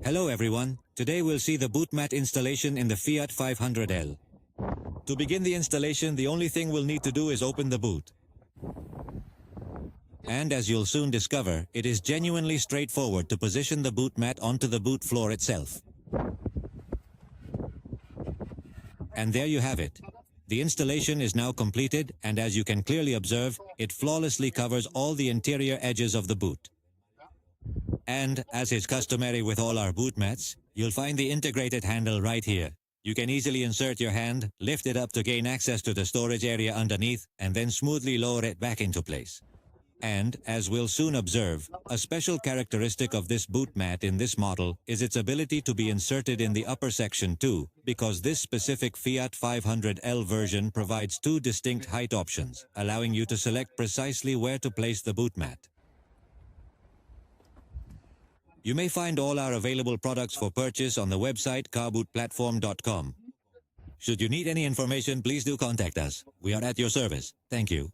Hello everyone, today we'll see the boot mat installation in the Fiat 500L. To begin the installation, the only thing we'll need to do is open the boot. And as you'll soon discover, it is genuinely straightforward to position the boot mat onto the boot floor itself. And there you have it. The installation is now completed, and as you can clearly observe, it flawlessly covers all the interior edges of the boot. And, as is customary with all our boot mats, you'll find the integrated handle right here. You can easily insert your hand, lift it up to gain access to the storage area underneath, and then smoothly lower it back into place. And, as we'll soon observe, a special characteristic of this boot mat in this model is its ability to be inserted in the upper section too, because this specific Fiat 500L version provides two distinct height options, allowing you to select precisely where to place the boot mat. You may find all our available products for purchase on the website carbootplatform.com. Should you need any information, please do contact us. We are at your service. Thank you.